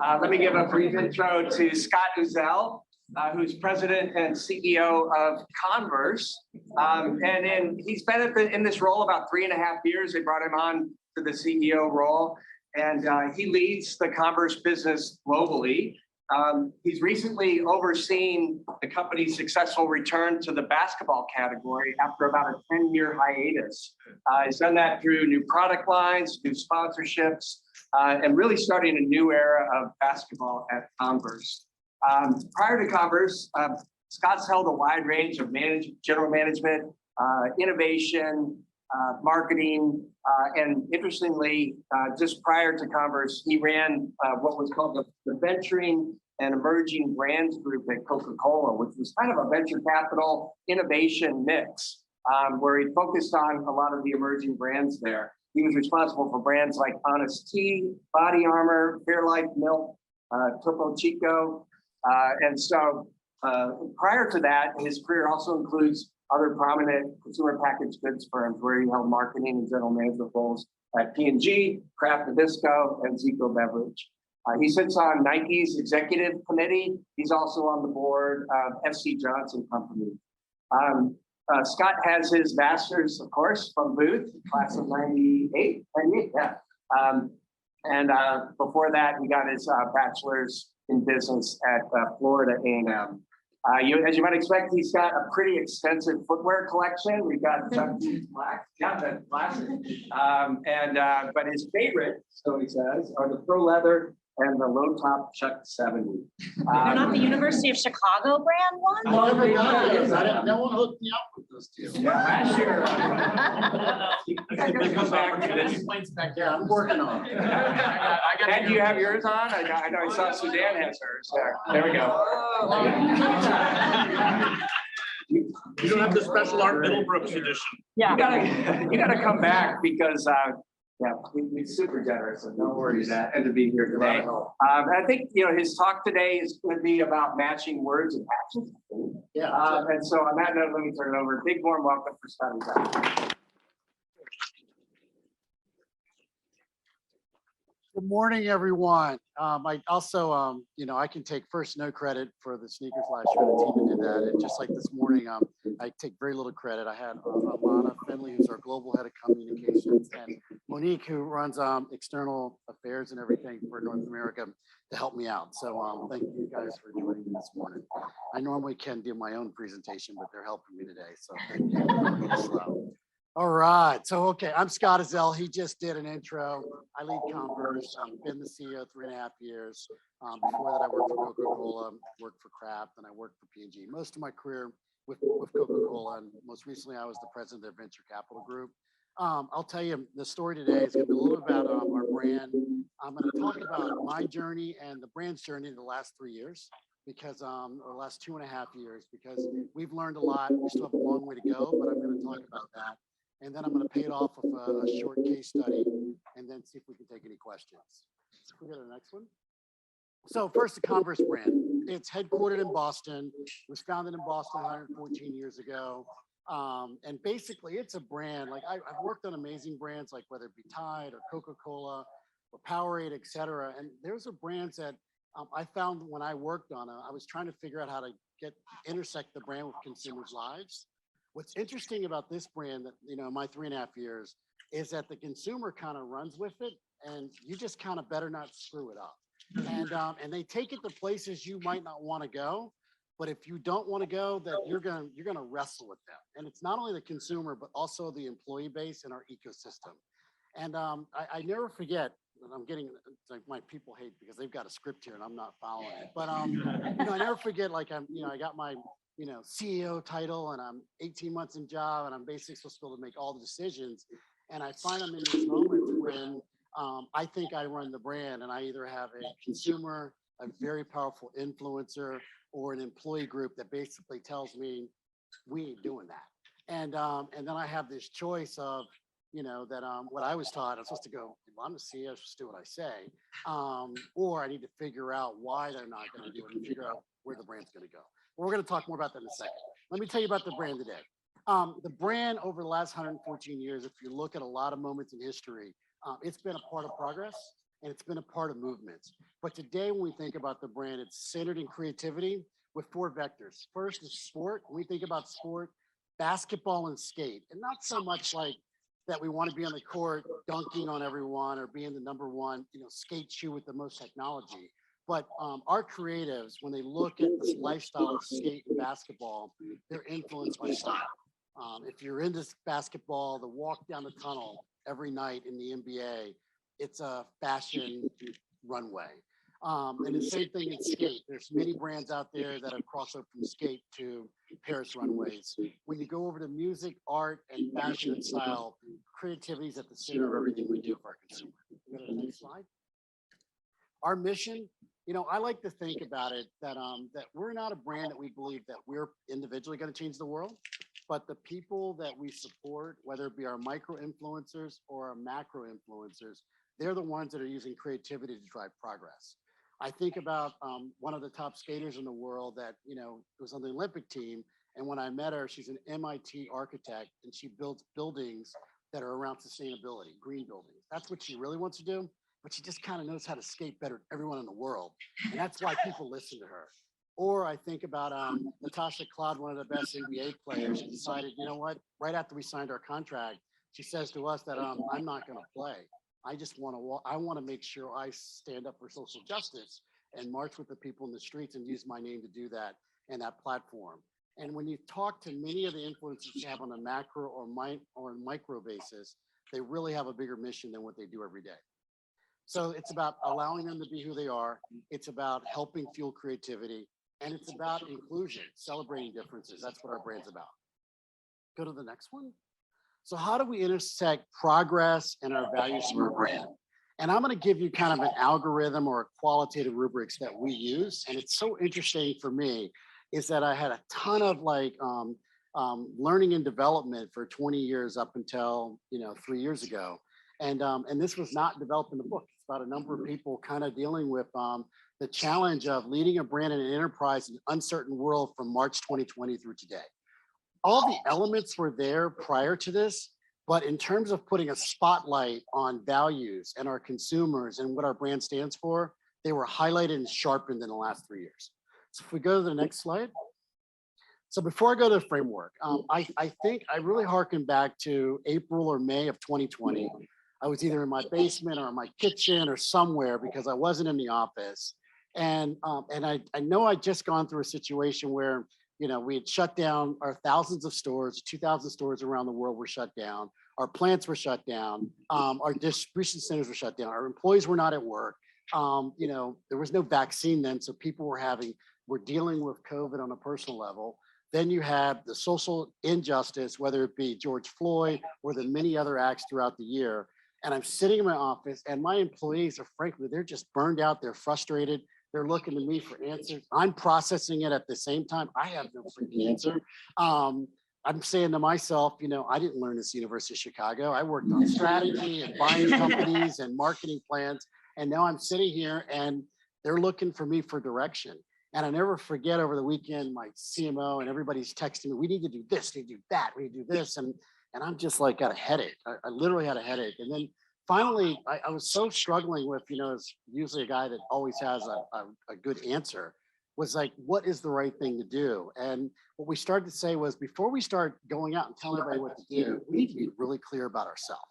Let me give a brief intro to Scott Uzzell, who's president and CEO of Converse. He's been in this role about 3.5 years. They brought him on to the CEO role, and he leads the Converse business globally. He's recently overseen the company's successful return to the basketball category after about a 10-year hiatus. He's done that through new product lines, new sponsorships, and really starting a new era of basketball at Converse. Prior to Converse, Scott's held a wide range of general management, innovation, marketing, and interestingly, just prior to Converse, he ran what was called the Venturing and Emerging Brands Group at Coca-Cola, which was kind of a venture capital innovation mix, where he focused on a lot of the emerging brands there. He was responsible for brands like Honest Tea, Body Armor, Fairlife Milk, Topo Chico. Prior to that, his career also includes other prominent consumer packaged goods firms where he held marketing and general management roles at P&G, Kraft Nabisco, and Zico Beverage. He sits on Nike's executive committee. He's also on the board of FC Johnson Company. Scott has his master's, of course, from Booth, class of 98, yeah. Before that, he got his bachelor's in business at Florida A&M. As you might expect, he's got a pretty extensive footwear collection. We've got black, yeah, that's classic. But his favorite, so he says, are the Pro Leather and the low top Chuck 70. They're not the University of Chicago brand ones? No one hooked me up with those two. Yeah, last year. Yeah, I'm working on it. And do you have yours on? I know I saw Suzanne has hers. There we go. You don't have the special Art Middlebrooks edition. Yeah. You gotta come back because yeah, he's super generous, and no worries and to be here today. I think his talk today is going to be about matching words and actions. Yeah. And so on that note, let me turn it over. Big warm welcome for Scott Uzzell. Good morning, everyone. I also, I can take first no credit for the sneakers last year. The team that did that, and just like this morning, I take very little credit. I had Alana Finley, who's our global head of communications, and Monique, who runs external affairs and everything for North America, to help me out. So thank you guys for joining me this morning. I normally can do my own presentation, but they're helping me today, so thank you. I'm a little slow. All right, so okay, I'm Scott Uzzell. He just did an intro. I lead Converse. I've been the CEO 3.5 years. Before that, I worked for Coca-Cola, worked for Kraft, and I worked for P&G. Most of my career with Coca-Cola, and most recently, I was the president of their venture capital group. I'll tell you, the story today is going to be a little about our brand. I'm going to talk about my journey and the brand's journey in the last 3 years, because or last 2.5 years, because we've learned a lot. We still have a long way to go, but I'm going to talk about that. And then I'm going to pay it off with a short case study and then see if we can take any questions. So we go to the next one. So first, the Converse brand. It's headquartered in Boston. It was founded in Boston 114 years ago. And basically, it's a brand. Like I've worked on amazing brands, like whether it be Tide or Coca-Cola or Powerade, et cetera. And there's a brands that I found when I worked on it. I was trying to figure out how to intersect the brand with consumers' lives. What's interesting about this brand that, my 3.5 years, is that the consumer kind of runs with it, and you just kind of better not screw it up. And they take it to places you might not want to go, but if you don't want to go, that you're gonna wrestle with them. And it's not only the consumer, but also the employee base and our ecosystem. And I never forget. I'm getting like my people hate because they've got a script here and I'm not following it. But I never forget. Like I got my CEO title, and I'm 18 months in job, and I'm basically supposed to be able to make all the decisions. And I find I'm in these moments when I think I run the brand, and I either have a consumer, a very powerful influencer, or an employee group that basically tells me we ain't doing that. And then I have this choice of, what I was taught, I'm supposed to go, well, I'm the CEO, I'm supposed to do what I say, or I need to figure out why they're not going to do it and figure out where the brand's going to go. We're going to talk more about that in a second. Let me tell you about the brand today. The brand over the last 114 years, if you look at a lot of moments in history, it's been a part of progress, and it's been a part of movements. But today, when we think about the brand, it's centered in creativity with 4 vectors. First is sport. When we think about sport, basketball and skate, and not so much like that we want to be on the court dunking on everyone or being the number one, skate shoe with the most technology. But our creatives, when they look at this lifestyle of skate and basketball, they're influenced by style. If you're into basketball, the walk down the tunnel every night in the NBA, it's a fashion runway. And the same thing in skate. There's many brands out there that have crossed over from skate to Paris runways. When you go over to music, art, and fashion and style, creativity is at the center of everything we do for our consumer. Go to the next slide. Our mission, I like to think about it that we're not a brand that we believe that we're individually going to change the world, but the people that we support, whether it be our micro influencers or our macro influencers, they're the ones that are using creativity to drive progress. I think about one of the top skaters in the world that, was on the Olympic team. And when I met her, she's an MIT architect and she builds buildings that are around sustainability, green buildings. That's what she really wants to do, but she just kind of knows how to skate better than everyone in the world. And that's why people listen to her. Or I think about Natasha Cloud, one of the best NBA players. She decided, you know what, right after we signed our contract, she says to us that I'm not going to play. I just want to I want to make sure I stand up for social justice and march with the people in the streets and use my name to do that and that platform. And when you talk to many of the influencers you have on a macro or micro basis, they really have a bigger mission than what they do every day. So it's about allowing them to be who they are. It's about helping fuel creativity, and it's about inclusion, celebrating differences. That's what our brand's about. Go to the next one. So how do we intersect progress and our values of our brand? And I'm going to give you kind of an algorithm or a qualitative rubrics that we use. And it's so interesting for me is that I had a ton of learning and development for 20 years up until 3 years ago. And this was not developed in the book. It's about a number of people kind of dealing with the challenge of leading a brand and an enterprise in an uncertain world from March 2020 through today. All the elements were there prior to this, but in terms of putting a spotlight on values and our consumers and what our brand stands for, they were highlighted and sharpened in the last 3 years. So if we go to the next slide. So before I go to the framework, I think I really harken back to April or May of 2020. I was either in my basement or in my kitchen or somewhere because I wasn't in the office. And I know I'd just gone through a situation where we had shut down our thousands of stores, 2,000 stores around the world were shut down. Our plants were shut down. Our distribution centers were shut down. Our employees were not at work. There was no vaccine then, so people were dealing with COVID on a personal level. Then you have the social injustice, whether it be George Floyd or the many other acts throughout the year. And I'm sitting in my office and my employees are frankly, they're just burned out. They're frustrated. They're looking to me for answers. I'm processing it at the same time. I have no freaking answer. I'm saying to myself, I didn't learn this at the University of Chicago. I worked on strategy and buying companies and marketing plans. And now I'm sitting here and they're looking for me for direction. And I never forget over the weekend, my CMO and everybody's texting me, we need to do this, we need to do that, we need to do this. And I'm just like, got a headache. I literally had a headache. And then finally, I was so struggling with, as usually a guy that always has a good answer, was like, what is the right thing to do? And what we started to say was, before we start going out and telling everybody what to do, we need to be really clear about ourselves.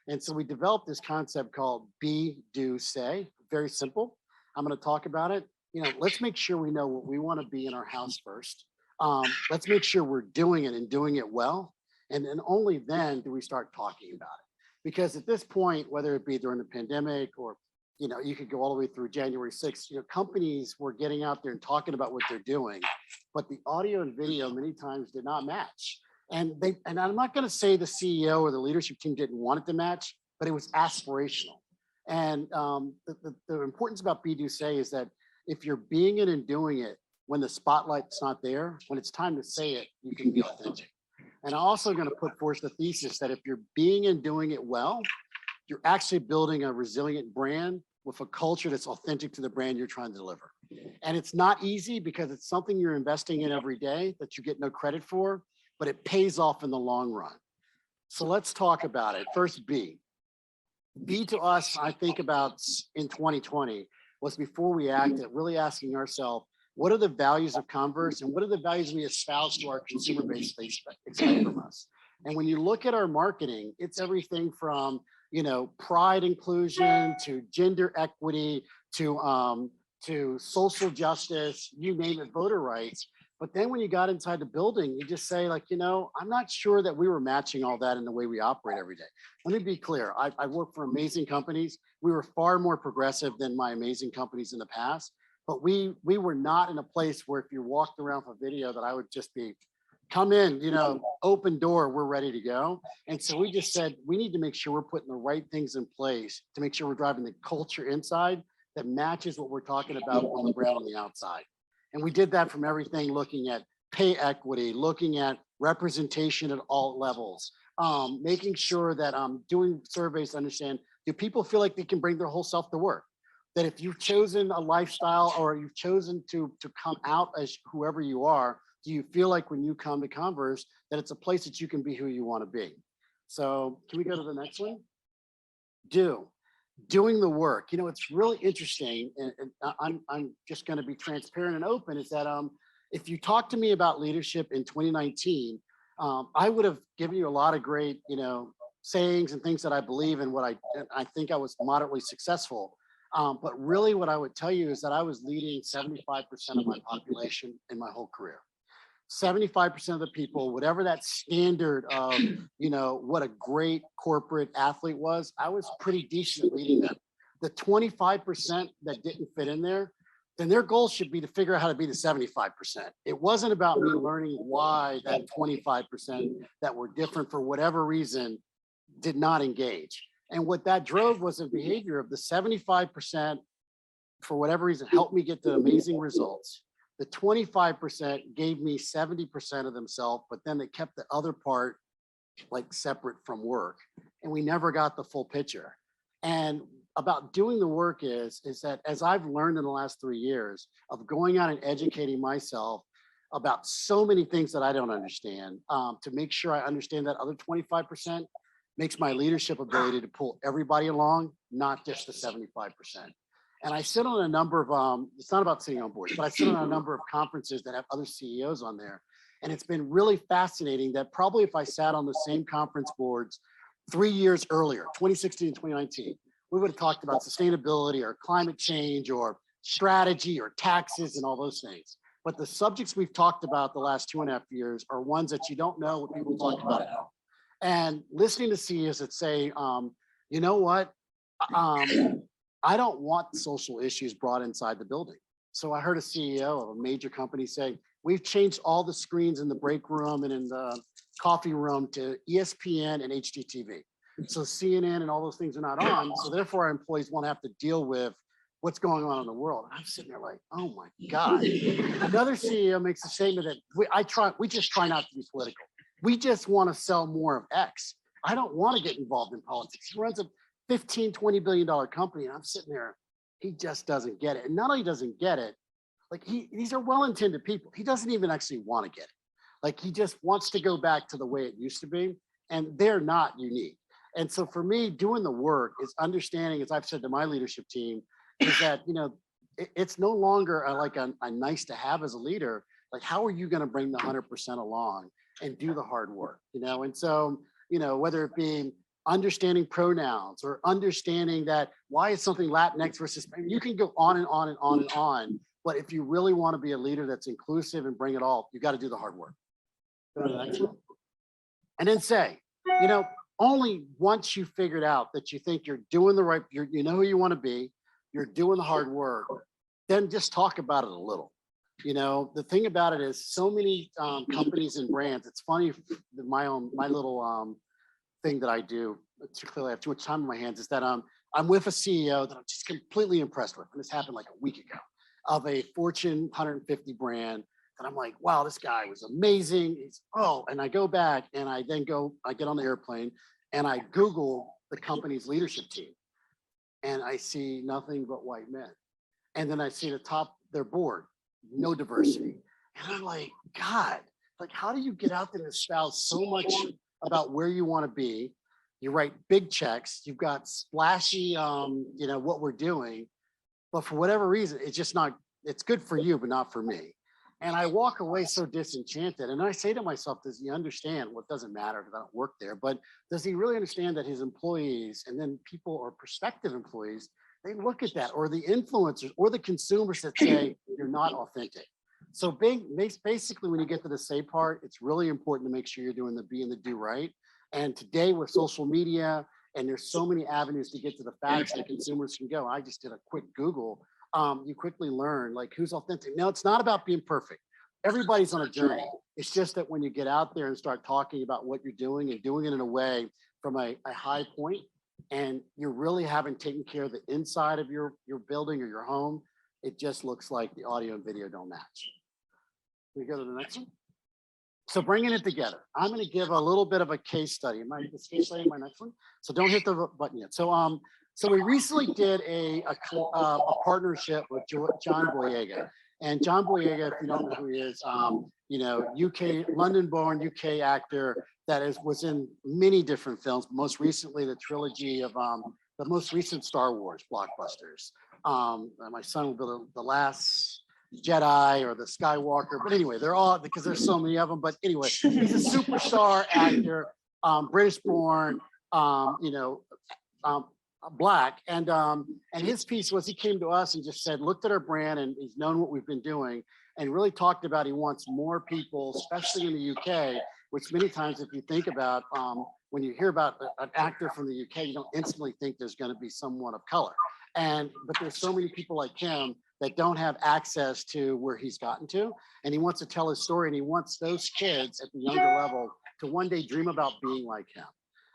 And so we developed this concept called be, do, say. Very simple. I'm going to talk about it. Let's make sure we know what we want to be in our house first. Let's make sure we're doing it and doing it well. And then only then do we start talking about it. Because at this point, whether it be during the pandemic or, you could go all the way through January 6th, companies were getting out there and talking about what they're doing, but the audio and video many times did not match. And I'm not going to say the CEO or the leadership team didn't want it to match, but it was aspirational. And the importance about be, do, say is that if you're being it and doing it when the spotlight's not there, when it's time to say it, you can be authentic. And I'm also going to put forth the thesis that if you're being and doing it well, you're actually building a resilient brand with a culture that's authentic to the brand you're trying to deliver. And it's not easy because it's something you're investing in every day that you get no credit for, but it pays off in the long run. So let's talk about it. First, B. B to us, I think about in 2020 was before we acted, really asking ourselves, what are the values of Converse and what are the values we espouse to our consumer base they expect from us? And when you look at our marketing, it's everything from, pride inclusion to gender equity to social justice, you name it, voter rights. But then when you got inside the building, you just say like, I'm not sure that we were matching all that in the way we operate every day. Let me be clear. I work for amazing companies. We were far more progressive than my amazing companies in the past, but we were not in a place where if you walked around for video that I would just be, come in, open door, we're ready to go. And so we just said, we need to make sure we're putting the right things in place to make sure we're driving the culture inside that matches what we're talking about on the ground on the outside. And we did that from everything, looking at pay equity, looking at representation at all levels, making sure that doing surveys to understand, do people feel like they can bring their whole self to work? That if you've chosen a lifestyle or you've chosen to come out as whoever you are, do you feel like when you come to Converse that it's a place that you can be who you want to be? So can we go to the next one? Doing the work. It's really interesting, and I'm just going to be transparent and open, is that if you talk to me about leadership in 2019, I would have given you a lot of great, sayings and things that I believe in, what I think I was moderately successful. But really what I would tell you is that I was leading 75% of my population in my whole career. 75% of the people, whatever that standard of, what a great corporate athlete was, I was pretty decent at leading them. The 25% that didn't fit in there, then their goal should be to figure out how to be the 75%. It wasn't about me learning why that 25% that were different for whatever reason did not engage. And what that drove was a behavior of the 75%, for whatever reason, helped me get the amazing results. The 25% gave me 70% of themselves, but then they kept the other part like separate from work. And we never got the full picture. And about doing the work is that as I've learned in the last 3 years of going out and educating myself about so many things that I don't understand, to make sure I understand that other 25% makes my leadership ability to pull everybody along, not just the 75%. And I sit on a number of, it's not about sitting on boards, but I sit on a number of conferences that have other CEOs on there. And it's been really fascinating that probably if I sat on the same conference boards 3 years earlier, 2016 and 2019, we would have talked about sustainability or climate change or strategy or taxes and all those things. But the subjects we've talked about the last 2.5 years are ones that you don't know what people talk about at home. And listening to CEOs that say, you know what, I don't want social issues brought inside the building. So I heard a CEO of a major company say, we've changed all the screens in the break room and in the coffee room to ESPN and HGTV. So CNN and all those things are not on. So therefore our employees won't have to deal with what's going on in the world. I'm sitting there like, oh my God. Another CEO makes a statement that we just try not to be political. We just want to sell more of X. I don't want to get involved in politics. He runs a $15-20 billion company. And I'm sitting there, he just doesn't get it. And not only doesn't get it, like these are well-intended people. He doesn't even actually want to get it. Like he just wants to go back to the way it used to be. And they're not unique. And so for me, doing the work is understanding, as I've said to my leadership team, is that, it's no longer a nice to have as a leader. Like, how are you going to bring the 100% along and do the hard work, And so, whether it be understanding pronouns or understanding that why is something Latinx versus, you can go on and on and on and on. But if you really want to be a leader that's inclusive and bring it all, you got to do the hard work. Go to the next one. And then say, only once you figured out that you think you're doing the right, you know who you want to be, you're doing the hard work, then just talk about it a little. The thing about it is so many companies and brands, it's funny, my little thing that I do, clearly I have too much time on my hands, is that I'm with a CEO that I'm just completely impressed with. And this happened like a week ago, of a Fortune 150 brand. And I'm like, wow, this guy was amazing. And I go back and I get on the airplane and I Google the company's leadership team. And I see nothing but white men. And then I see the top, their board, no diversity. And I'm like, God, like, how do you get out there and espouse so much about where you want to be? you write big checks, you've got splashy, what we're doing, but for whatever reason, it's just not, it's good for you, but not for me. And I walk away so disenchanted. And I say to myself, does he understand? Well, it doesn't matter because I don't work there, but does he really understand that his employees and then people or prospective employees, they look at that, or the influencers or the consumers that say you're not authentic. So basically when you get to the say part, it's really important to make sure you're doing the be and the do right. And today with social media, and there's so many avenues to get to the facts that consumers can go. I just did a quick Google. You quickly learn like who's authentic. Now it's not about being perfect. Everybody's on a journey. It's just that when you get out there and start talking about what you're doing and doing it in a way from a high point, and you really haven't taken care of the inside of your building or your home, it just looks like the audio and video don't match. Can we go to the next one? So bringing it together, I'm going to give a little bit of a case study. Am I this case study? My next one. So don't hit the button yet. So we recently did a partnership with John Boyega, and John Boyega, if you don't know who he is, UK London-born UK actor that was in many different films. Most recently, the trilogy of the most recent Star Wars blockbusters. My son will be the Last Jedi or the Skywalker, but anyway, they're all, because there's so many of them. But anyway, he's a superstar actor, British born, Black, and his piece was he came to us and just said, looked at our brand, and he's known what we've been doing, and really talked about he wants more people, especially in the UK, which many times if you think about when you hear about an actor from the UK, you don't instantly think there's going to be someone of color, but there's so many people like him that don't have access to where he's gotten to, and he wants to tell his story, and he wants those kids at the younger level to one day dream about being like him.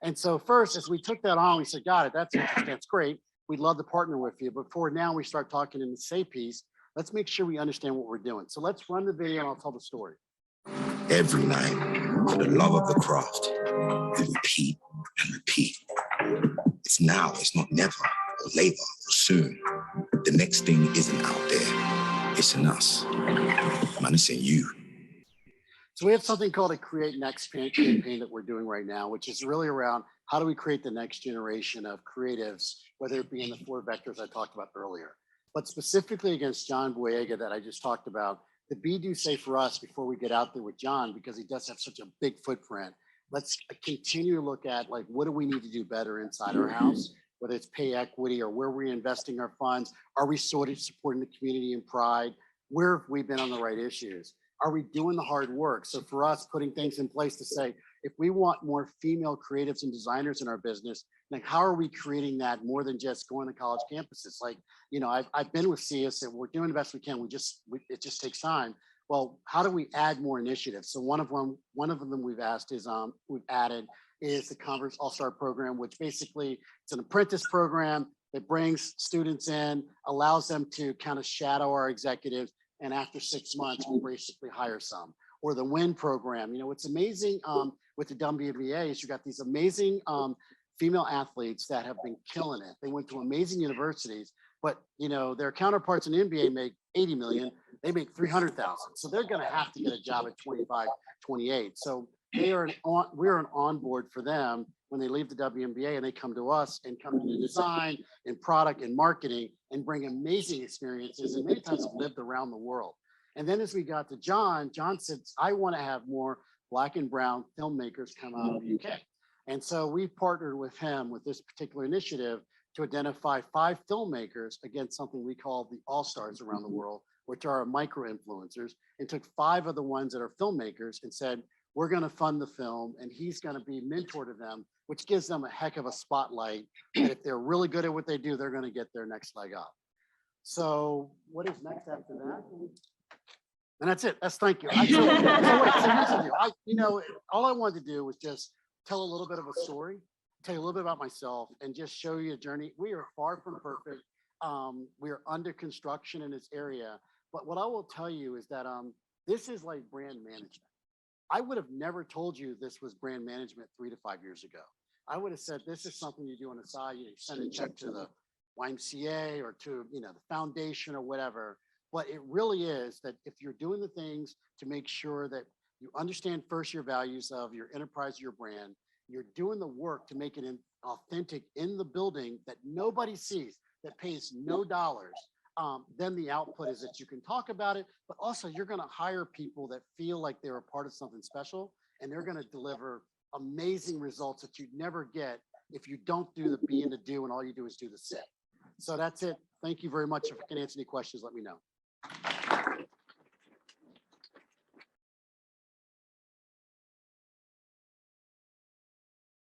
And so first, as we took that on, we said, got it, that's interesting, that's great. We'd love to partner with you. But before now we start talking in the say piece, let's make sure we understand what we're doing. So let's run the video and I'll tell the story. Every night, for the love of the craft, we repeat and repeat. It's now, it's not never, or later, or soon. The next thing isn't out there, it's in us. Man, it's in you. So we have something called a Create Next campaign that we're doing right now, which is really around how do we create the next generation of creatives, whether it be in the 4 vectors I talked about earlier. But specifically against John Boyega that I just talked about, the be do say for us before we get out there with John, because he does have such a big footprint, let's continue to look at like, what do we need to do better inside our house, whether it's pay equity or where we're investing our funds, are we sort of supporting the community and pride, where have we been on the right issues? Are we doing the hard work? So for us, putting things in place to say, if we want more female creatives and designers in our business, like how are we creating that more than just going to college campuses? Like, I've been with CS and we're doing the best we can. It just takes time. Well, how do we add more initiatives? So one of them we've added is the Converse All-Star Program, which basically it's an apprentice program that brings students in, allows them to kind of shadow our executives. And after 6 months, we basically hire some. Or the WIN program. What's amazing with the WNBA is you got these amazing female athletes that have been killing it. They went to amazing universities, but their counterparts in the NBA make 80 million. They make 300,000. So they're going to have to get a job at 25, 28. So we're an onboard for them when they leave the WNBA and they come to us and come into design and product and marketing and bring amazing experiences, and many times have lived around the world. And then as we got to John said, I want to have more Black and brown filmmakers come out of the UK. And so we partnered with him with this particular initiative to identify 5 filmmakers against something we call the all-stars around the world, which are micro influencers, and took 5 of the ones that are filmmakers and said, we're going to fund the film and he's going to be mentor to them, which gives them a heck of a spotlight. And if they're really good at what they do, they're going to get their next leg up. So what is next after that? And that's it. That's thank you. So here's the deal. All I wanted to do was just tell a little bit of a story, tell you a little bit about myself, and just show you a journey. We are far from perfect. We are under construction in this area. But what I will tell you is that this is like brand management. I would have never told you this was brand management 3 to 5 years ago. I would have said, this is something you do on the side. You send a check to the YMCA or to the foundation or whatever. But it really is that if you're doing the things to make sure that you understand first your values of your enterprise, your brand, you're doing the work to make it authentic in the building that nobody sees, that pays no dollars, then the output is that you can talk about it, but also you're going to hire people that feel like they're a part of something special, and they're going to deliver amazing results that you'd never get if you don't do the be and the do, and all you do is do the say. So that's it. Thank you very much. If I can answer any questions, let me know.